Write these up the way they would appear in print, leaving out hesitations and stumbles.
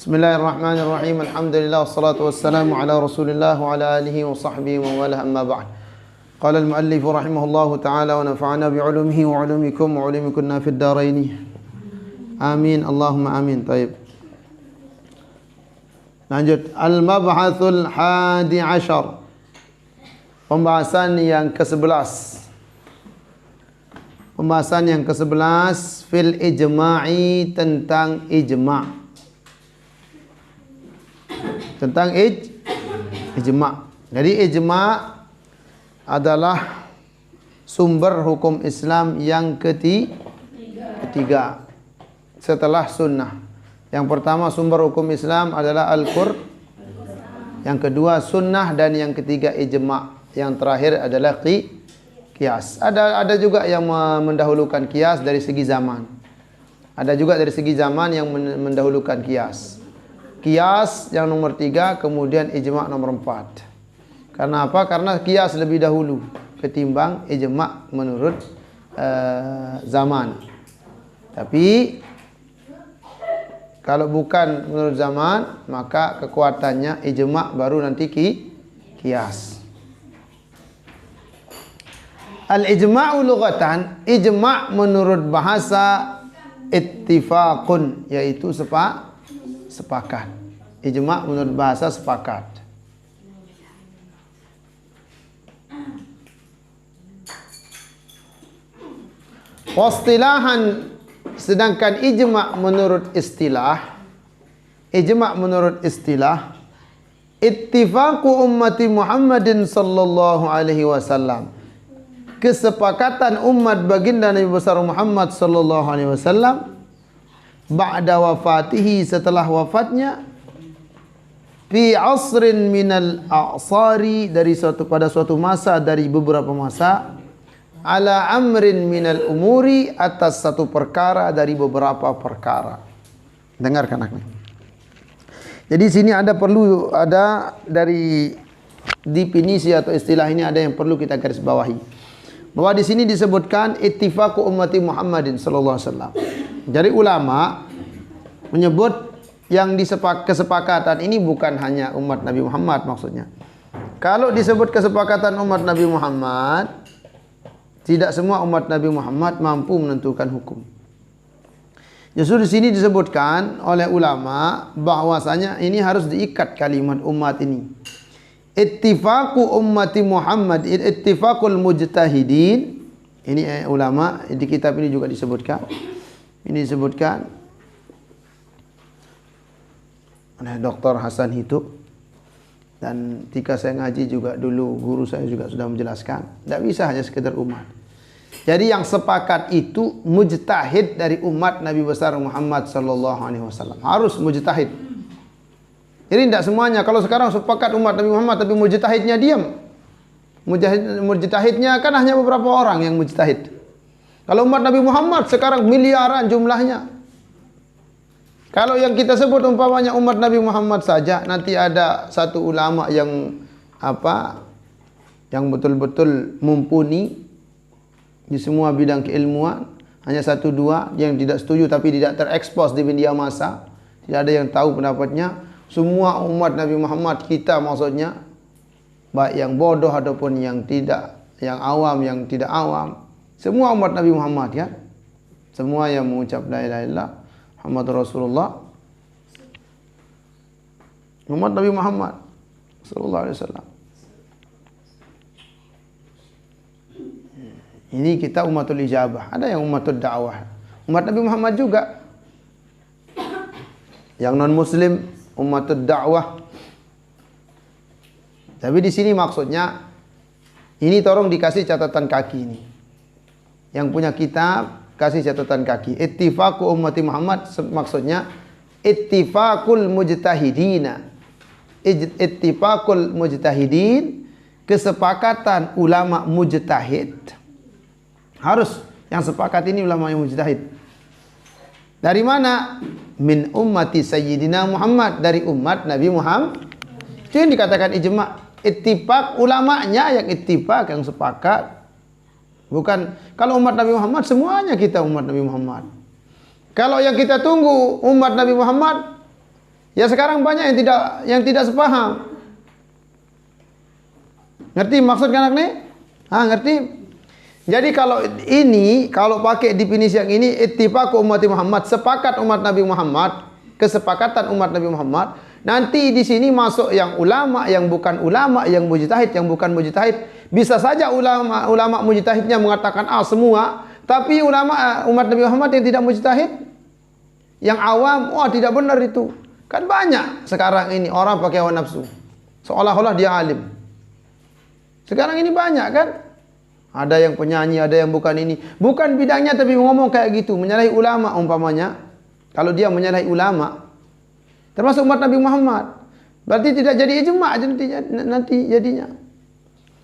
Bismillahirrahmanirrahim. Alhamdulillah wassalatu wassalamu ala Rasulillah wa ala alihi wa sahbihi wa wala amma ba'd. Qala al-muallif rahimahullahu ta'ala wa nafa'ana bi'ulumihi wa 'ulumikum wa 'ulumikunna fid dharain. Amin. Allahumma amin. Taib. Lanjut. Al-mab'atsul hadi ashar. Pembahasan yang ke-11. Pembahasan yang ke-11 fil ijma'i, tentang ijma'. Tentang ijma'. Jadi ijma' adalah sumber hukum Islam yang ketiga setelah sunnah. Yang pertama sumber hukum Islam adalah Al-Qur'an, yang kedua sunnah, dan yang ketiga ijma'. Yang terakhir adalah qiyas. Ada juga yang mendahulukan qiyas dari segi zaman. Ada juga dari segi zaman yang mendahulukan qiyas. Qiyas yang nomor 3, kemudian ijma' nomor 4. Karena apa? Karena qiyas lebih dahulu ketimbang ijma' menurut zaman. Tapi kalau bukan menurut zaman, maka kekuatannya ijma' baru nanti qiyas. Al-ijma'u lughatan, ijma' menurut bahasa ittifaqun, yaitu sepakat. Ijma' menurut bahasa sepakat. Wastilahan, sedangkan ijma' menurut istilah, ittifaqu ummati Muhammadin sallallahu alaihi wasallam, kesepakatan umat baginda Nabi besar Muhammad sallallahu alaihi wasallam, ba'da wafatihi, setelah wafatnya, fi asrin minal a'sari, pada suatu masa dari beberapa masa, ala amrin minal umuri, atas satu perkara dari beberapa perkara. Dengarkan akhi. Jadi sini perlu ada dari definisi atau istilah ini, ada yang perlu kita garis bawahi. Bahwa di sini disebutkan ittifaqu ummati Muhammadin sallallahu alaihi wasallam. Jadi ulama menyebut yang kesepakatan ini bukan hanya umat Nabi Muhammad maksudnya. Kalau disebut kesepakatan umat Nabi Muhammad, tidak semua umat Nabi Muhammad mampu menentukan hukum. Justru di sini disebutkan oleh ulama bahwasanya ini harus diikat kalimat umat ini. Ittifaqu ummati Muhammad, ittifaqul mujtahidin. Ini ulama di kitab ini juga disebutkan. Ini disebutkan oleh Dr. Hasan Hitu. Dan ketika saya ngaji juga dulu, guru saya juga sudah menjelaskan, tidak bisa hanya sekedar umat. Jadi yang sepakat itu mujtahid dari umat Nabi besar Muhammad sallallahu alaihi wasallam. Harus mujtahid. Jadi tidak semuanya. Kalau sekarang sepakat umat Nabi Muhammad tapi mujtahidnya diam. Mujtahidnya kan hanya beberapa orang yang mujtahid. Kalau umat Nabi Muhammad sekarang miliaran jumlahnya. Kalau yang kita sebut umpamanya umat Nabi Muhammad saja, nanti ada satu ulama yang yang betul-betul mumpuni di semua bidang keilmuan, hanya 1-2 yang tidak setuju tapi tidak terekspos di media massa, tidak ada yang tahu pendapatnya. Semua umat Nabi Muhammad kita maksudnya, baik yang bodoh ataupun yang tidak, yang awam, yang tidak awam, semua umat Nabi Muhammad ya. Semua yang mengucap la ilaha illallah Muhammad Rasulullah, umat Nabi Muhammad sallallahu alaihi wasallam. Ini kita umatul ijabah. Ada yang umatul dakwah. Umat Nabi Muhammad juga. Yang non muslim umatul dakwah. Tapi di sini maksudnya ini tolong dikasih catatan kaki ini. Yang punya kitab kasih catatan kaki. Ittifaqu ummati Muhammad maksudnya ittifaqul mujtahidina. Ittifaqul mujtahidin, kesepakatan ulama mujtahid. Harus yang sepakat ini ulama yang mujtahid. Dari mana? Min ummati sayyidina Muhammad, dari umat Nabi Muhammad. Itu yang dikatakan ijma'. Ittifaq ulamanya yang ittifaq, yang sepakat. Bukan kalau umat Nabi Muhammad semuanya kita umat Nabi Muhammad. Kalau yang kita tunggu umat Nabi Muhammad Ya sekarang banyak yang tidak sepaham. Ngerti maksud anak nih? Ngerti? Jadi kalau pakai definisi yang ini, ittifaq umat Muhammad, sepakat umat Nabi Muhammad, kesepakatan umat Nabi Muhammad. Nanti di sini masuk yang ulama, yang bukan ulama, yang mujtahid, yang bukan mujtahid. Bisa saja ulama mujtahidnya mengatakan semua, tapi ulama umat Nabi Muhammad yang tidak mujtahid, yang awam, tidak benar itu. Kan banyak sekarang ini orang pakai hawa nafsu, seolah-olah dia alim. Sekarang ini banyak kan? Ada yang penyanyi, ada yang bukan ini. Bukan bidangnya tapi ngomong kayak gitu, menyalahi ulama umpamanya. Kalau dia menyalahi ulama, termasuk umat Nabi Muhammad, berarti tidak jadi ijma' nanti jadinya.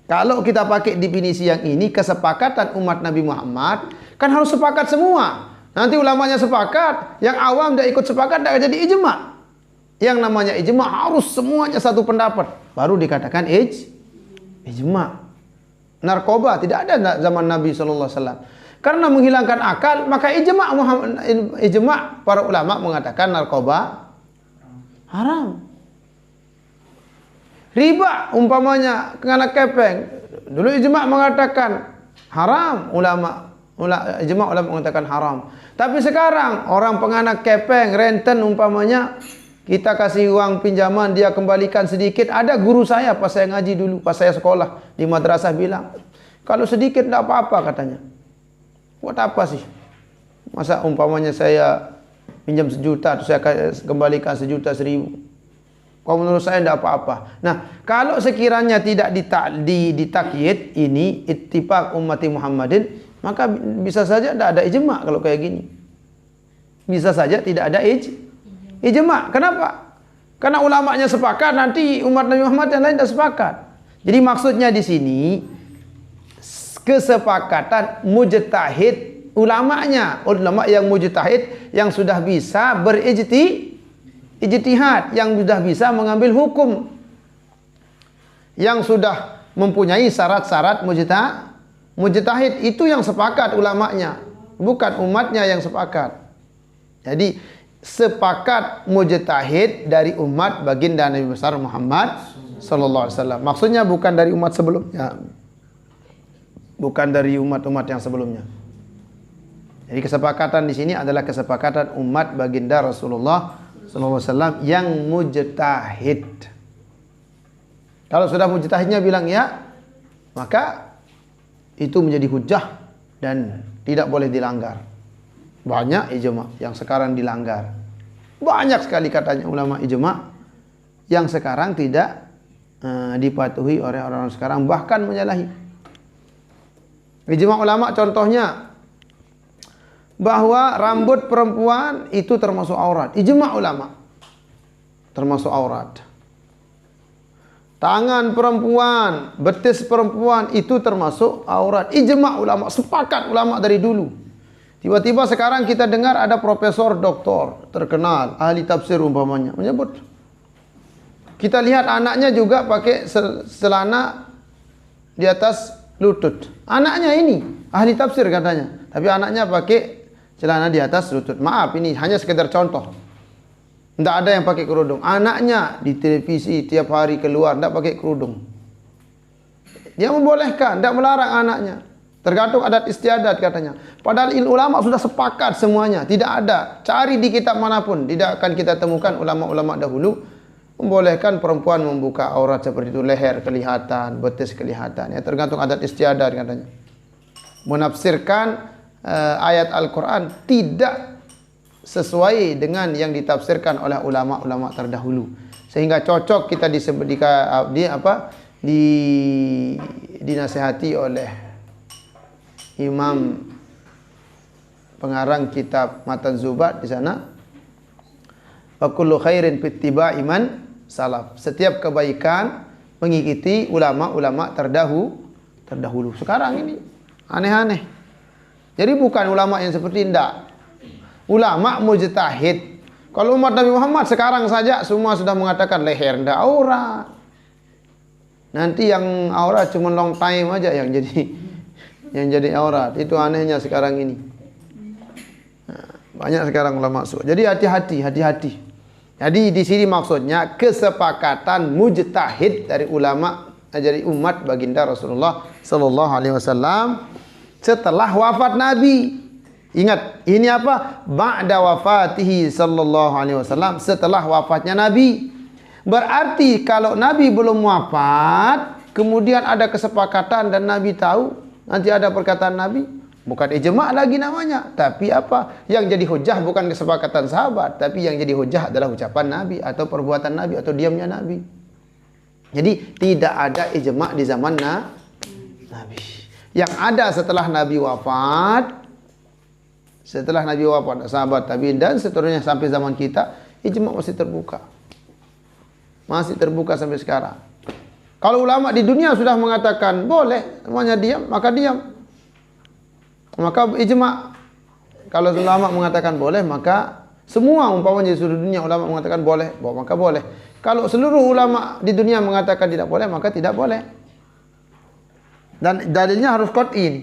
Kalau kita pakai definisi yang ini, kesepakatan umat Nabi Muhammad, kan harus sepakat semua. Nanti ulamanya sepakat, yang awam tidak ikut sepakat, tidak jadi ijma'. Yang namanya ijma' harus semuanya satu pendapat, baru dikatakan ijma'. Narkoba tidak ada zaman Nabi SAW. Karena menghilangkan akal, maka ijma' para ulama mengatakan narkoba haram. Riba umpamanya kena kepeng, dulu ijma' mengatakan haram, ijma' ulama mengatakan haram. Tapi sekarang orang penganak kepeng, renten umpamanya, kita kasih uang pinjaman, dia kembalikan sedikit. Ada guru saya pas saya ngaji dulu, pas saya sekolah di madrasah bilang, kalau sedikit tidak apa-apa katanya. Buat apa sih? Masa umpamanya saya pinjam 1 juta, terus saya kembalikan 1.100.000. Kalau menurut saya tidak apa-apa. Nah, kalau sekiranya tidak ditakyid ini ittifaq ummati Muhammadin, maka bisa saja tidak ada ijma' kalau kayak gini. Bisa saja tidak ada ijma'. Kenapa? Karena ulamanya sepakat, nanti umat Nabi Muhammad yang lain tidak sepakat. Jadi maksudnya di sini kesepakatan mujtahid ulamanya, ulama yang mujtahid yang sudah bisa ijtihad, yang sudah bisa mengambil hukum, yang sudah mempunyai syarat-syarat mujtahid, itu yang sepakat ulamanya, bukan umatnya yang sepakat. Jadi sepakat mujtahid dari umat baginda Nabi besar Muhammad sallallahu alaihi wasallam. Maksudnya bukan dari umat sebelumnya. Bukan dari umat-umat yang sebelumnya. Jadi kesepakatan di sini adalah kesepakatan umat baginda Rasulullah sallallahu alaihi wasallam yang mujtahid. Kalau sudah mujtahidnya bilang ya, maka itu menjadi hujjah dan tidak boleh dilanggar. Banyak ijma' yang sekarang dilanggar. Banyak sekali katanya ulama ijma' yang sekarang tidak dipatuhi oleh orang-orang sekarang, bahkan menyalahi. Ijma' ulama contohnya bahwa rambut perempuan itu termasuk aurat. Ijma' ulama termasuk aurat. Tangan perempuan, betis perempuan itu termasuk aurat. Ijma' ulama, sepakat ulama dari dulu. Tiba-tiba sekarang kita dengar ada profesor doktor terkenal, ahli tafsir umpamanya, menyebut. Kita lihat anaknya juga pakai celana di atas lutut. Anaknya ini ahli tafsir katanya, tapi anaknya pakai celana di atas lutut. Maaf, ini hanya sekedar contoh. Tidak ada yang pakai kerudung. Anaknya di televisi tiap hari keluar tidak pakai kerudung. Dia membolehkan, tidak melarang anaknya. Tergantung adat istiadat katanya. Padahal ulama sudah sepakat semuanya. Tidak ada. Cari di kitab manapun, tidak akan kita temukan ulama-ulama dahulu membolehkan perempuan membuka aurat seperti itu, leher kelihatan, betis kelihatan. Ya, tergantung adat istiadat katanya. Menafsirkan ayat Al-Quran tidak sesuai dengan yang ditafsirkan oleh ulama-ulama terdahulu, sehingga cocok kita dinasihati oleh Imam pengarang kitab Matan Zubat di sana. Wa kullu khairin fittiba'i man salaf. Setiap kebaikan mengikuti ulama-ulama terdahulu. Sekarang ini aneh-aneh. Jadi bukan ulama yang seperti indah. Ulama mujtahid. Kalau umat Nabi Muhammad sekarang saja semua sudah mengatakan leher ndak aurat. Nanti yang aurat cuma long time aja yang jadi aurat. Itu anehnya sekarang ini. Nah, banyak sekarang ulama. Jadi hati-hati. Jadi di sini maksudnya kesepakatan mujtahid dari ulama, dari umat baginda Rasulullah sallallahu alaihi wasallam setelah wafat Nabi. Ingat, ini apa? Ba'da wafatihi sallallahu alaihi wasallam, setelah wafatnya Nabi. Berarti kalau Nabi belum wafat, kemudian ada kesepakatan dan Nabi tahu, nanti ada perkataan Nabi, bukan ijma' lagi namanya. Tapi apa? Yang jadi hujah bukan kesepakatan sahabat, tapi yang jadi hujah adalah ucapan Nabi atau perbuatan Nabi atau diamnya Nabi. Jadi tidak ada ijma' di zaman Nabi. Yang ada setelah Nabi wafat, sahabat tabi'in dan seterusnya sampai zaman kita, ijma' masih terbuka. Masih terbuka sampai sekarang. Kalau ulama di dunia sudah mengatakan boleh, semuanya diam, maka diam. Maka ijma'. Kalau ulama mengatakan boleh, maka semua umpamanya di seluruh dunia ulama mengatakan boleh, maka boleh. Kalau seluruh ulama di dunia mengatakan tidak boleh, maka tidak boleh. Dan dalilnya harus qat'i.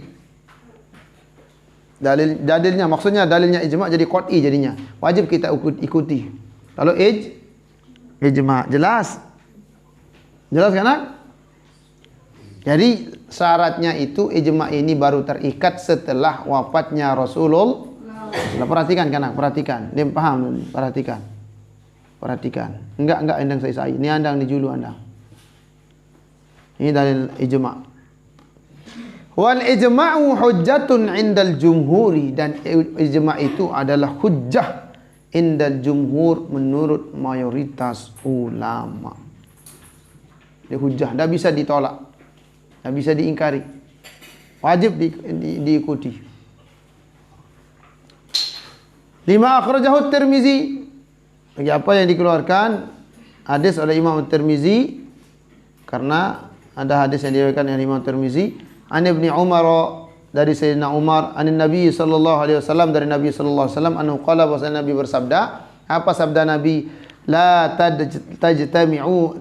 Dalilnya maksudnya dalilnya ijma' jadi qat'i jadinya. Wajib kita ikuti. Kalau ijma' jelas. Jelas kan? Jadi syaratnya itu ijma' ini baru terikat setelah wafatnya Rasulullah. Nah, perhatikan kan? Perhatikan. Dia paham, perhatikan. Perhatikan. Enggak endang saya. Ini andang di julu andang. Ini dalil ijma'. Wal ijma'u hujjatun indal jumhuri, dan ijma' itu adalah hujjah indal jumhur menurut mayoritas ulama. Dia hujjah, tidak bisa ditolak, tidak bisa diingkari, wajib diikuti. Lima akhrajahu Tirmizi, bagi apa yang dikeluarkan hadis oleh Imam Tirmizi, karena ada hadis yang diriwayatkan oleh Imam Tirmizi. An Ibni Umar, dari Sayyidina Umar, an Nabi sallallahu alaihi wasallam, dari Nabi sallallahu alaihi wasallam, anhu qala, bahwasanya Nabi bersabda. Apa sabda Nabi? La tajtami'u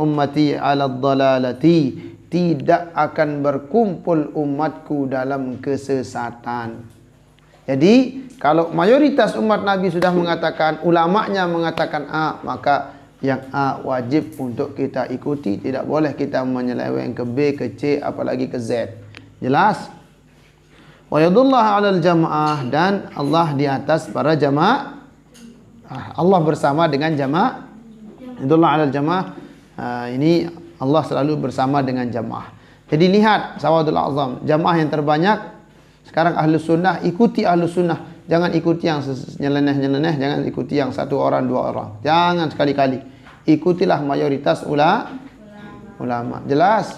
ummati 'ala dhalalati, tidak akan berkumpul umatku dalam kesesatan. Jadi kalau mayoritas umat Nabi sudah mengatakan, ulamanya mengatakan A, maka yang A wajib untuk kita ikuti. Tidak boleh kita menyeleweng ke B, ke C, apalagi ke Z. Jelas? Wa yadullah 'alal jamaah, dan Allah di atas para jamaah. Allah bersama dengan jamaah. Yadullah 'alal jamaah. Ini Allah selalu bersama dengan jamaah. Jadi lihat Sawadul Azam, jamaah yang terbanyak sekarang Ahlus Sunnah. Ikuti Ahlus Sunnah. Jangan ikuti yang nyeleneh-nyeleneh, jangan ikuti yang satu orang, dua orang. Jangan sekali-kali. Ikutilah mayoritas ulama. Jelas?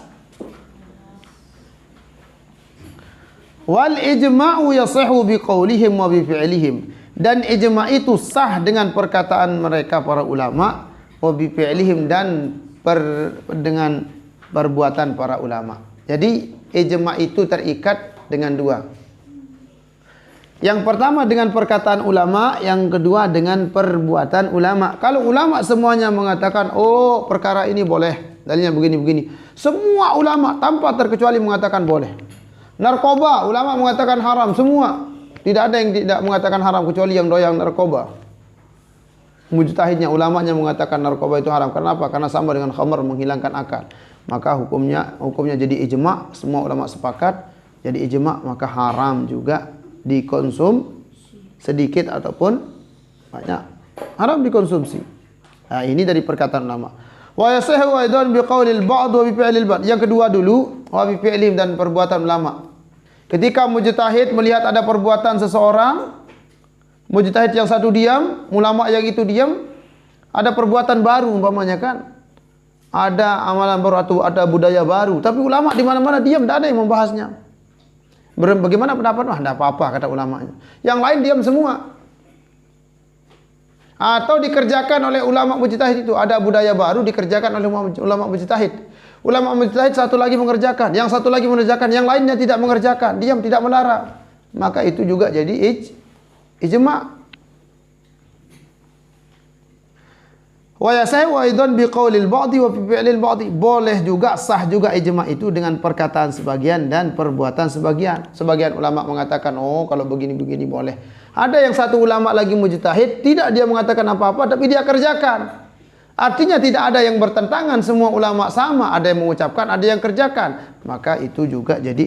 Wal ijma'u yasihu biqaulihim wa bifi'lihim, dan ijma' itu sah dengan perkataan mereka para ulama, wa bifi'lihim, dan dengan perbuatan para ulama. Jadi ijma' itu terikat dengan dua. Yang pertama dengan perkataan ulama, yang kedua dengan perbuatan ulama. Kalau ulama semuanya mengatakan, oh perkara ini boleh, dalilnya begini-begini, semua ulama tanpa terkecuali mengatakan boleh. Narkoba, ulama mengatakan haram, semua. Tidak ada yang tidak mengatakan haram kecuali yang doyan narkoba. Mujtahidnya, ulamanya mengatakan narkoba itu haram. Kenapa? Karena sama dengan khamr, menghilangkan akal. Maka hukumnya jadi ijma', semua ulama sepakat jadi ijma', maka haram juga dikonsum sedikit ataupun banyak. Haram dikonsumsi. Nah, ini dari perkataan ulama. Wa yasihu aidan biqaulil ba'd wa bifi'lil ba'd. Yang kedua dulu, wa bifi'lihim, dan perbuatan ulama. Ketika mujtahid melihat ada perbuatan seseorang, mujtahid yang satu diam, ulama yang itu diam, ada perbuatan baru umpamanya kan. Ada amalan baru atau ada budaya baru, tapi ulama di mana-mana diam, tidak ada yang membahasnya. Bagaimana pendapat? Wah, tidak apa-apa kata ulamanya. Yang lain diam semua. Atau dikerjakan oleh ulama mujtahid itu, ada budaya baru dikerjakan oleh ulama mujtahid. Ulama mujtahid satu lagi mengerjakan, yang satu lagi mengerjakan, yang lainnya tidak mengerjakan, diam, tidak melarang. Maka itu juga jadi ijma'. Wa yasahu aidan biqaulil ba'di wa fi'lil ba'di. Boleh juga, sah juga ijma' itu dengan perkataan sebagian dan perbuatan sebagian. Sebagian ulama mengatakan, oh kalau begini-begini boleh. Ada yang satu ulama lagi mujtahid, tidak dia mengatakan apa-apa tapi dia kerjakan. Artinya tidak ada yang bertentangan, semua ulama sama, ada yang mengucapkan, ada yang kerjakan. Maka itu juga jadi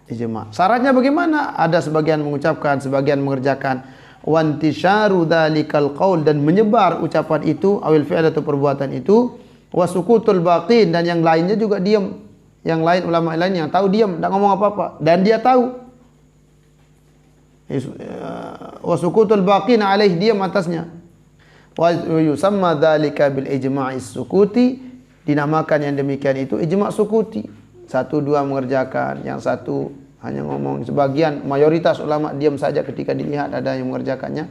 ijma. Syaratnya bagaimana? Ada sebagian mengucapkan, sebagian mengerjakan. Wantisyaru dzalikal qaul, dan menyebar ucapan itu, awil fi'l atau perbuatan itu, wasukutul baqin, dan yang lainnya juga diam. Yang lain, ulama lain yang tahu diam, tidak ngomong apa-apa, dan dia tahu. Wasukutul baqin alaih, diam atasnya. Wa yusamma dzalika bil ijma'is sukuti, dinamakan yang demikian itu ijma' sukuti. Satu dua mengerjakan, yang satu hanya ngomong. Sebagian mayoritas ulama diam saja ketika dilihat ada yang mengerjakannya,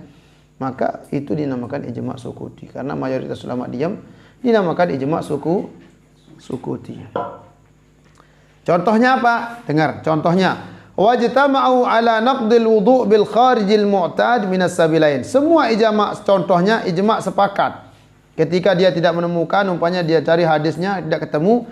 maka itu dinamakan ijma' sukuti. Karena mayoritas ulama diam, dinamakan ijma' sukuti. Contohnya apa? Dengar contohnya. Wajtama'u ala naqdil wudu' bil kharijil mu'tad minas sabilain. Semua ijma' contohnya ijma' sepakat. Ketika dia tidak menemukan, umpamanya dia cari hadisnya tidak ketemu,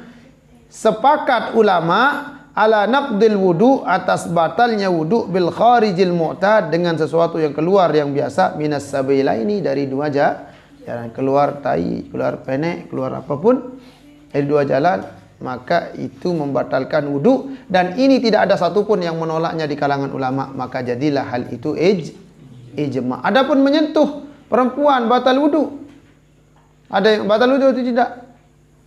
sepakat ulama ala naqdil wudu', atas batalnya wudu' bil kharijil mu'tad, dengan sesuatu yang keluar yang biasa, minas sabilaini, dari dua jalan, keluar tai, keluar penek, keluar apapun dari dua jalan, maka itu membatalkan wudu, dan ini tidak ada satupun yang menolaknya di kalangan ulama, maka jadilah hal itu ijma'. Adapun menyentuh perempuan batal wudu, ada yang batal wudu itu tidak,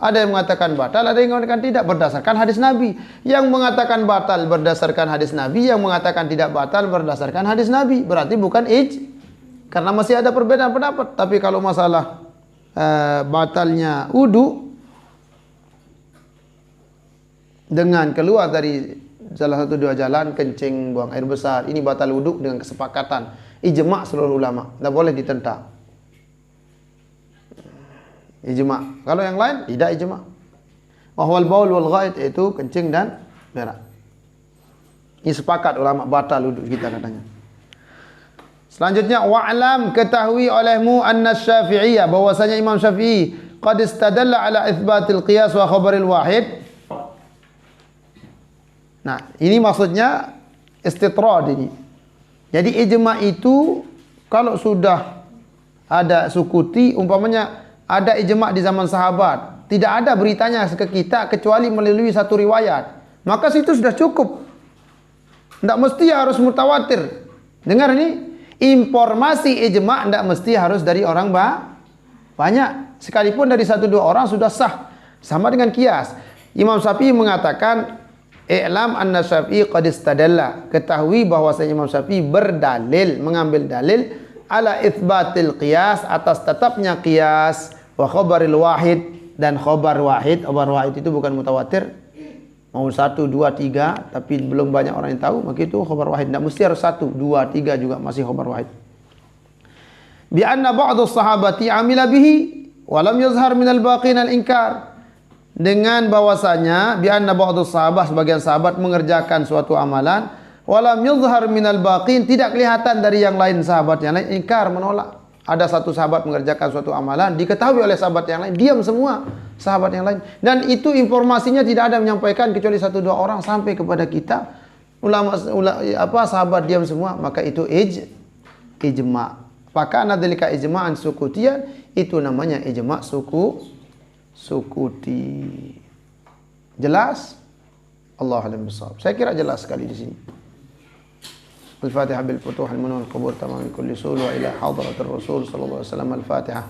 ada yang mengatakan batal, ada yang mengatakan tidak, berdasarkan hadis Nabi. Yang mengatakan batal berdasarkan hadis Nabi, yang mengatakan tidak batal berdasarkan hadis Nabi, berarti bukan karena masih ada perbedaan pendapat. Tapi kalau masalah batalnya wudu dengan keluar dari salah satu dua jalan, kencing, buang air besar, ini batal wudhu dengan kesepakatan ijma' seluruh ulama, tidak boleh ditentang. Ijma'. Kalau yang lain tidak ijma'. Wahwal baul wal ghaid, itu kencing dan berak. Ini sepakat ulama, batal wudhu kita katanya. Selanjutnya, wa'lam, ketahui olehmu anna Syafi'iyah, bahwasanya Imam Syafi'i qad istadalla ala itsbatil qiyas wa khabaril wahid. Nah, ini maksudnya istitrad ini. Jadi ijma' itu kalau sudah ada sukuti, umpamanya ada ijma' di zaman sahabat, tidak ada beritanya ke kita kecuali melalui satu riwayat, maka situ sudah cukup. Tidak mesti harus mutawatir. Dengar ini, informasi ijma' tidak mesti harus dari orang banyak. Sekalipun dari satu dua orang sudah sah. Sama dengan kias. Imam Syafi'i mengatakan, i'lam anna Syafi'i qad istadalla, ketahui bahwasanya Imam Syafi'i berdalil, mengambil dalil ala itsbatil qiyas, atas tetapnya qiyas, wa khabaril wahid, dan khabar wahid. Khabar wahid itu bukan mutawatir, mau 1, 2, 3 tapi belum banyak orang yang tahu, maka itu khabar wahid. Tidak mesti harus 1, 2, 3 juga masih khabar wahid. Bi anna ba'dhu sahabati amila bihi wa lam yazhar minal baqin al inkar, dengan bahwasanya bi anna ba'dhu sahabat, sebagian sahabat mengerjakan suatu amalan, walam yuzhar minal baqin, tidak kelihatan dari yang lain, sahabat yang lain ingkar, menolak. Ada satu sahabat mengerjakan suatu amalan, diketahui oleh sahabat yang lain, diam semua sahabat yang lain, dan itu informasinya tidak ada menyampaikan kecuali 1-2 orang sampai kepada kita, sahabat diam semua, maka itu ijma'. Maka nadzalika ijma'an sukutian, itu namanya ijma' sukuti. Jelas? Allah alam bisawab. Saya kira jelas sekali di sini. Al-Fatihah bil futuh al-munawwar qabul tamam kulli sul wa ila hadratir rasul sallallahu alaihi wasallam. Al-Fatihah.